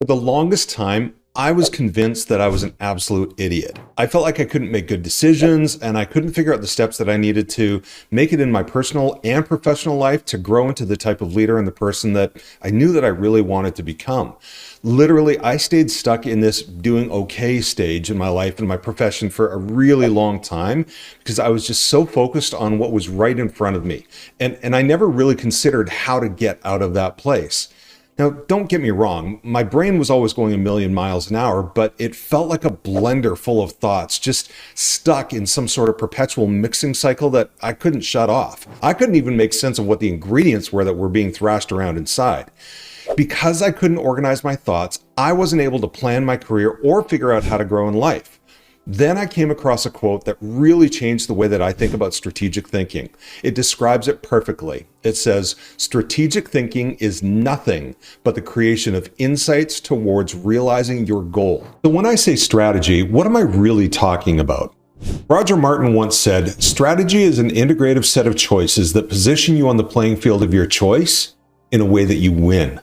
For the longest time, I was convinced that I was an absolute idiot. I felt like I couldn't make good decisions and I couldn't figure out the steps that I needed to make it in my personal and professional life to grow into the type of leader and the person that I knew that I really wanted to become. Literally, I stayed stuck in this doing okay stage in my life and my profession for a really long time because I was just so focused on what was right in front of me. And I never really considered how to get out of that place. Now, don't get me wrong, my brain was always going a million miles an hour, but it felt like a blender full of thoughts, just stuck in some sort of perpetual mixing cycle that I couldn't shut off. I couldn't even make sense of what the ingredients were that were being thrashed around inside. Because I couldn't organize my thoughts, I wasn't able to plan my career or figure out how to grow in life. Then I came across a quote that really changed the way that I think about strategic thinking. It describes it perfectly. It says, strategic thinking is nothing but the creation of insights towards realizing your goal. So when I say strategy, what am I really talking about? Roger Martin once said, strategy is an integrative set of choices that position you on the playing field of your choice in a way that you win.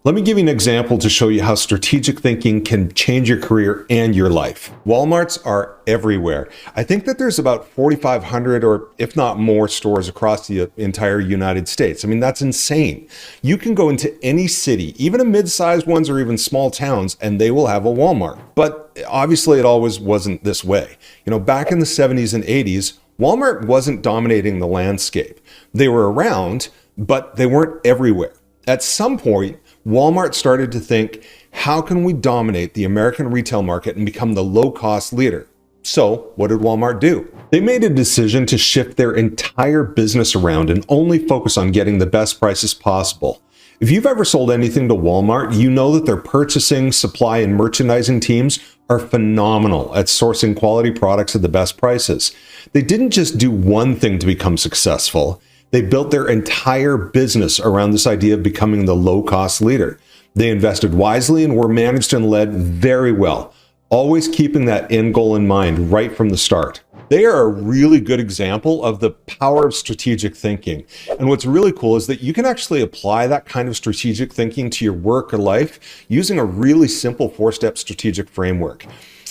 Let me give you an example to show you how strategic thinking can change your career and your life. Walmarts are everywhere. I think that there's about 4,500 or if not more stores across the entire United States. I mean, that's insane. You can go into any city, even a mid-sized ones or even small towns, and they will have a Walmart. But obviously it always wasn't this way. You know, back in the 70s and 80s, Walmart wasn't dominating the landscape. They were around, but they weren't everywhere. At some point, Walmart started to think, how can we dominate the American retail market and become the low-cost leader? So what did Walmart do? They made a decision to shift their entire business around and only focus on getting the best prices possible. If you've ever sold anything to Walmart, you know that their purchasing, supply, and merchandising teams are phenomenal at sourcing quality products at the best prices. They didn't just do one thing to become successful. They built their entire business around this idea of becoming the low-cost leader. They invested wisely and were managed and led very well, always keeping that end goal in mind right from the start. They are a really good example of the power of strategic thinking. And what's really cool is that you can actually apply that kind of strategic thinking to your work or life using a really simple 4-step strategic framework.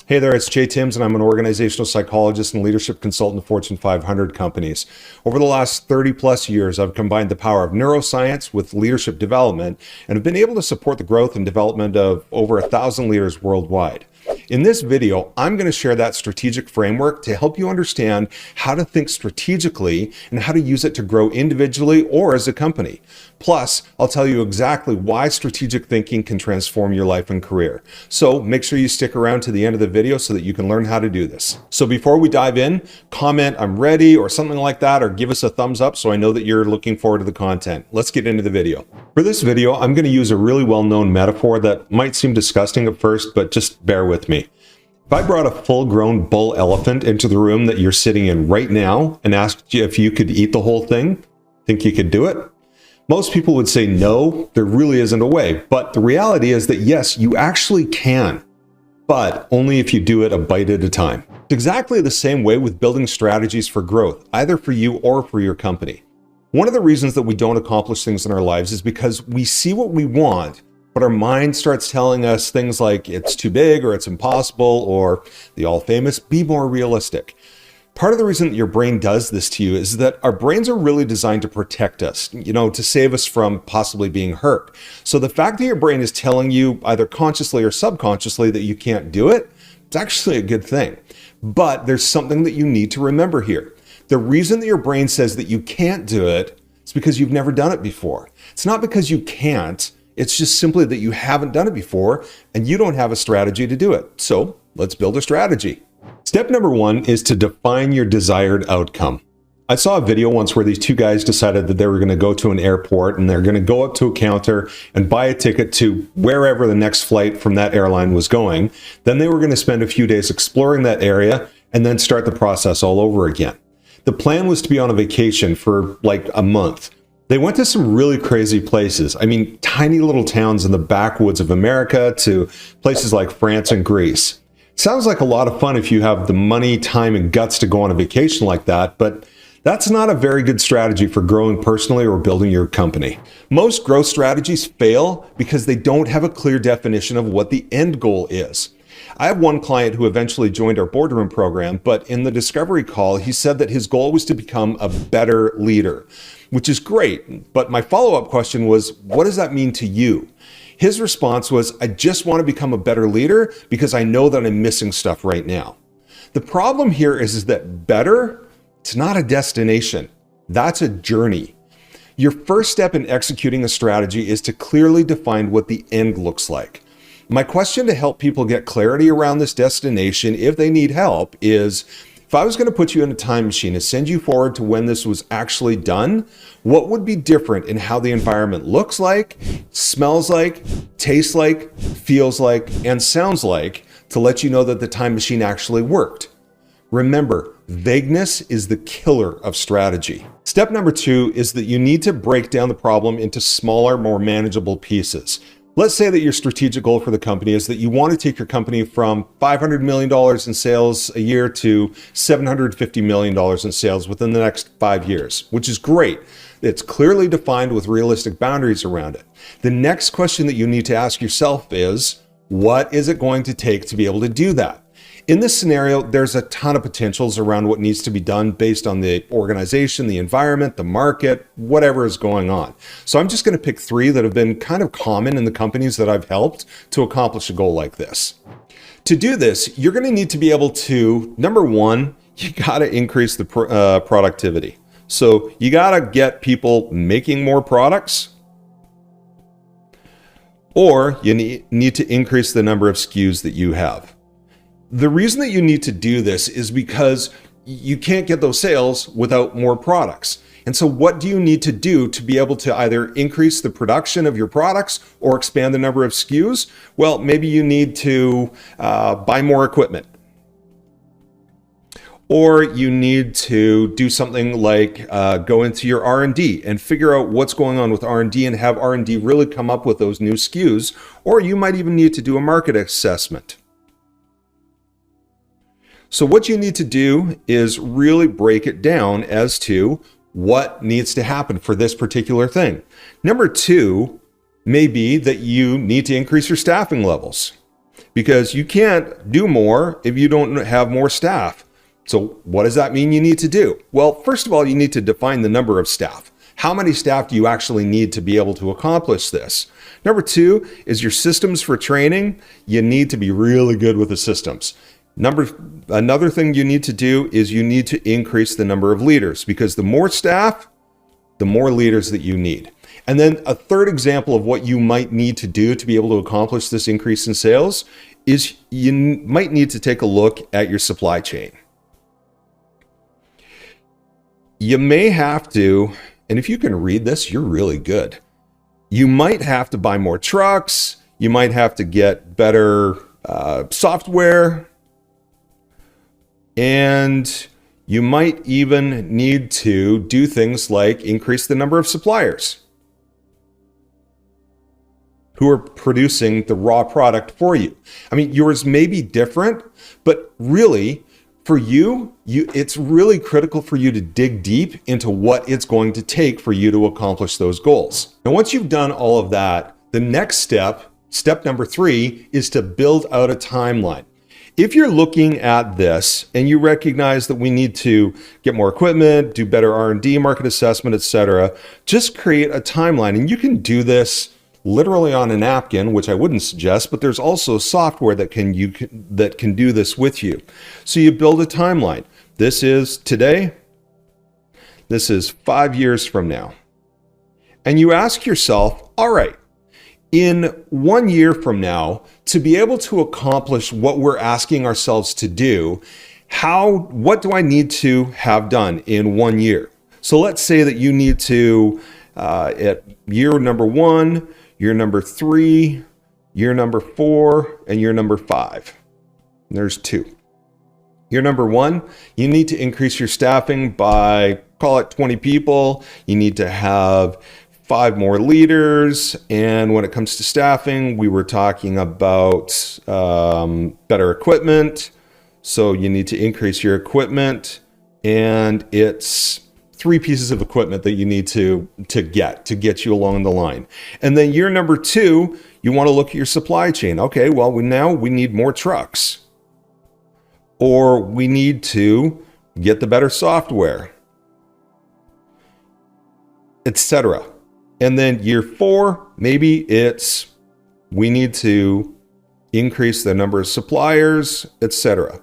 Hey there, it's Jay Timms, and I'm an organizational psychologist and leadership consultant to Fortune 500 companies. Over the last 30 plus years, I've combined the power of neuroscience with leadership development and have been able to support the growth and development of over 1,000 leaders worldwide. In this video, I'm going to share that strategic framework to help you understand how to think strategically and how to use it to grow individually or as a company. Plus, I'll tell you exactly why strategic thinking can transform your life and career. So make sure you stick around to the end of the video so that you can learn how to do this. So before we dive in, comment "I'm ready" or something like that, or give us a thumbs up so I know that you're looking forward to the content. Let's get into the video. For this video, I'm going to use a really well-known metaphor that might seem disgusting at first, but just bear with me. If I brought a full-grown bull elephant into the room that you're sitting in right now and asked you if you could eat the whole thing, think you could do it? Most people would say no, there really isn't a way. But the reality is that yes, you actually can, but only if you do it a bite at a time. It's exactly the same way with building strategies for growth, either for you or for your company. One of the reasons that we don't accomplish things in our lives is because we see what we want, but our mind starts telling us things like it's too big or it's impossible or the all famous be more realistic. Part of the reason that your brain does this to you is that our brains are really designed to protect us, to save us from possibly being hurt. So the fact that your brain is telling you either consciously or subconsciously that you can't do it, it's actually a good thing. But there's something that you need to remember here. The reason that your brain says that you can't do it is because you've never done it before. It's not because you can't. It's just simply that you haven't done it before and you don't have a strategy to do it. So let's build a strategy. Step number one is to define your desired outcome. I saw a video once where these two guys decided that they were going to go to an airport and they're going to go up to a counter and buy a ticket to wherever the next flight from that airline was going. Then they were going to spend a few days exploring that area and then start the process all over again. The plan was to be on a vacation for like a month. They went to some really crazy places. I mean, tiny little towns in the backwoods of America to places like France and Greece. Sounds like a lot of fun if you have the money, time, and guts to go on a vacation like that, but That's not a very good strategy for growing personally or building your company. Most growth strategies fail because they don't have a clear definition of what the end goal is. I have one client who eventually joined our Boardroom program, but in the discovery call, he said that his goal was to become a better leader, which is great. But my follow-up question was, what does that mean to you? His response was, I just want to become a better leader because I know that I'm missing stuff right now. The problem here is that better, it's not a destination. That's a journey. Your first step in executing a strategy is to clearly define what the end looks like. My question to help people get clarity around this destination, if they need help, is if I was going to put you in a time machine and send you forward to when this was actually done, what would be different in how the environment looks like, smells like, tastes like, feels like, and sounds like to let you know that the time machine actually worked? Remember, vagueness is the killer of strategy. Step number 2 is that you need to break down the problem into smaller, more manageable pieces. Let's say that your strategic goal for the company is that you want to take your company from $500 million in sales a year to $750 million in sales within the next 5 years, which is great. It's clearly defined with realistic boundaries around it. The next question that you need to ask yourself is, what is it going to take to be able to do that? In this scenario, there's a ton of potentials around what needs to be done based on the organization, the environment, the market, whatever is going on. So I'm just going to pick 3 that have been kind of common in the companies that I've helped to accomplish a goal like this. To do this, you're going to need to be able to, number 1, you got to increase the productivity. So you got to get people making more products, or you need to increase the number of SKUs that you have. The reason that you need to do this is because you can't get those sales without more products. And so what do you need to do to be able to either increase the production of your products or expand the number of SKUs? Well, maybe you need to buy more equipment. Or you need to do something like go into your R&D and figure out what's going on with R&D and have R&D really come up with those new SKUs. Or you might even need to do a market assessment. So what you need to do is really break it down as to what needs to happen for this particular thing. Number 2 may be that you need to increase your staffing levels, because you can't do more if you don't have more staff. So what does that mean you need to do? Well, first of all, you need to define the number of staff. How many staff do you actually need to be able to accomplish this? Number 2 is your systems for training. You need to be really good with the systems. Another thing you need to do is you need to increase the number of leaders, because the more staff, the more leaders that you need. And then a third example of what you might need to do to be able to accomplish this increase in sales is you might need to take a look at your supply chain. You may have to, and if you can read this, you're really good. You might have to buy more trucks. You might have to get better software. And you might even need to do things like increase the number of suppliers who are producing the raw product for you. I mean, yours may be different, but really for you, it's really critical for you to dig deep into what it's going to take for you to accomplish those goals. And once you've done all of that, the next step, step number 3, is to build out a timeline. If you're looking at this and you recognize that we need to get more equipment, do better R&D, market assessment, etc., just create a timeline. And you can do this literally on a napkin, which I wouldn't suggest, but there's also software that can do this with you. So you build a timeline. This is today. This is 5 years from now. And you ask yourself, all right, in 1 year from now, to be able to accomplish what we're asking ourselves to do, what do I need to have done in 1 year? So let's say that you need to, at year number 1, year number 3, year number 4, and year number 5. And there's 2. Year number 1, you need to increase your staffing by, call it 20 people. You need to have 5 more leaders. And when it comes to staffing, we were talking about better equipment. So you need to increase your equipment, and it's 3 pieces of equipment that you need to get you along the line. And then year number 2, you want to look at your supply chain. Okay, well, now we need more trucks, or we need to get the better software, etc. And then year 4, maybe it's we need to increase the number of suppliers, etc.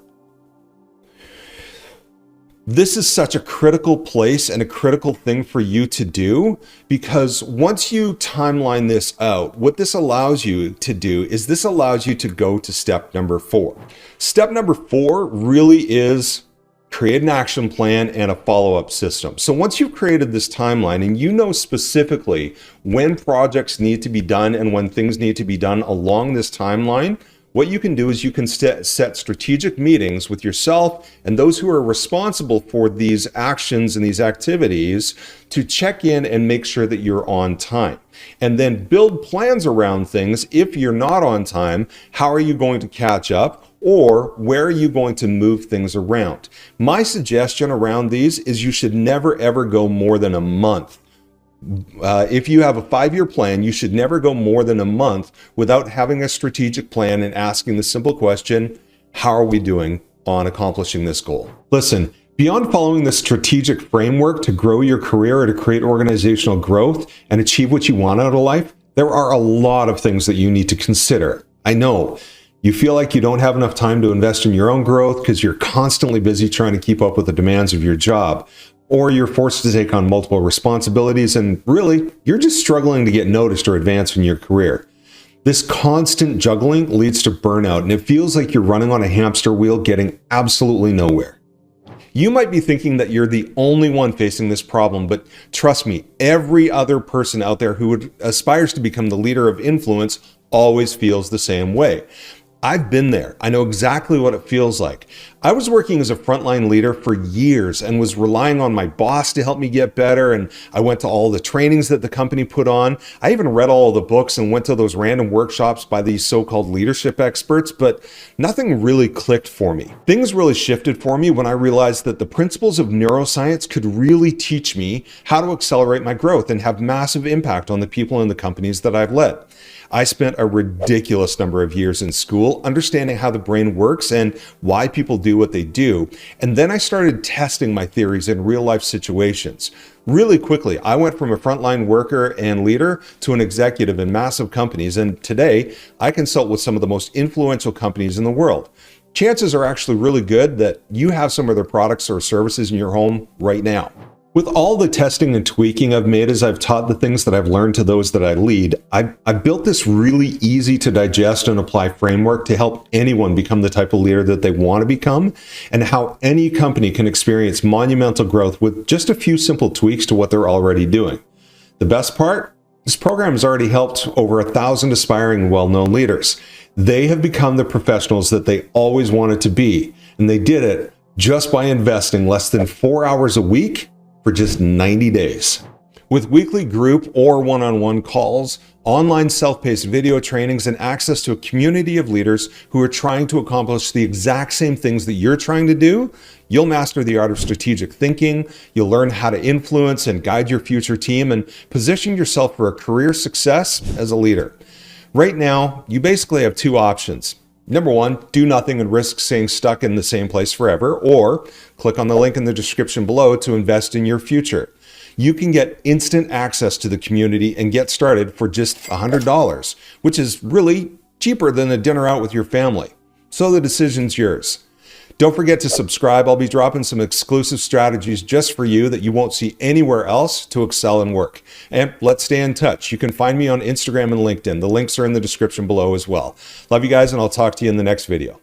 This is such a critical place and a critical thing for you to do, because once you timeline this out, what this allows you to do is this allows you to go to step number 4. Step number 4 really is create an action plan and a follow-up system. So once you've created this timeline and you know specifically when projects need to be done and when things need to be done along this timeline, what you can do is you can set strategic meetings with yourself and those who are responsible for these actions and these activities to check in and make sure that you're on time. And then build plans around things. If you're not on time, how are you going to catch up? Or where are you going to move things around? My suggestion around these is you should never ever go more than a month. If you have a 5-year plan, you should never go more than a month without having a strategic plan and asking the simple question, how are we doing on accomplishing this goal? Listen, beyond following the strategic framework to grow your career or to create organizational growth and achieve what you want out of life, there are a lot of things that you need to consider. I know. You feel like you don't have enough time to invest in your own growth because you're constantly busy trying to keep up with the demands of your job. Or you're forced to take on multiple responsibilities and really, you're just struggling to get noticed or advance in your career. This constant juggling leads to burnout, and it feels like you're running on a hamster wheel getting absolutely nowhere. You might be thinking that you're the only one facing this problem, but trust me, every other person out there who aspires to become the leader of influence always feels the same way. I've been there. I know exactly what it feels like. I was working as a frontline leader for years and was relying on my boss to help me get better. And I went to all the trainings that the company put on. I even read all the books and went to those random workshops by these so-called leadership experts, but nothing really clicked for me. Things really shifted for me when I realized that the principles of neuroscience could really teach me how to accelerate my growth and have massive impact on the people in the companies that I've led. I spent a ridiculous number of years in school understanding how the brain works and why people do what they do. And then I started testing my theories in real life situations. Really quickly, I went from a frontline worker and leader to an executive in massive companies. And today I consult with some of the most influential companies in the world. Chances are actually really good that you have some of their products or services in your home right now. With all the testing and tweaking I've made as I've taught the things that I've learned to those that I lead, I've built this really easy to digest and apply framework to help anyone become the type of leader that they want to become, and how any company can experience monumental growth with just a few simple tweaks to what they're already doing. The best part? This program has already helped over 1,000 aspiring well-known leaders. They have become the professionals that they always wanted to be, and they did it just by investing less than 4 hours a week for just 90 days. With weekly group or one-on-one calls, online self-paced video trainings, and access to a community of leaders who are trying to accomplish the exact same things that you're trying to do, you'll master the art of strategic thinking, you'll learn how to influence and guide your future team, and position yourself for a career success as a leader. Right now, you basically have 2 options. Number 1, do nothing and risk staying stuck in the same place forever, or click on the link in the description below to invest in your future. You can get instant access to the community and get started for just $100, which is really cheaper than a dinner out with your family. So the decision's yours. Don't forget to subscribe. I'll be dropping some exclusive strategies just for you that you won't see anywhere else to excel in work. And let's stay in touch. You can find me on Instagram and LinkedIn. The links are in the description below as well. Love you guys, and I'll talk to you in the next video.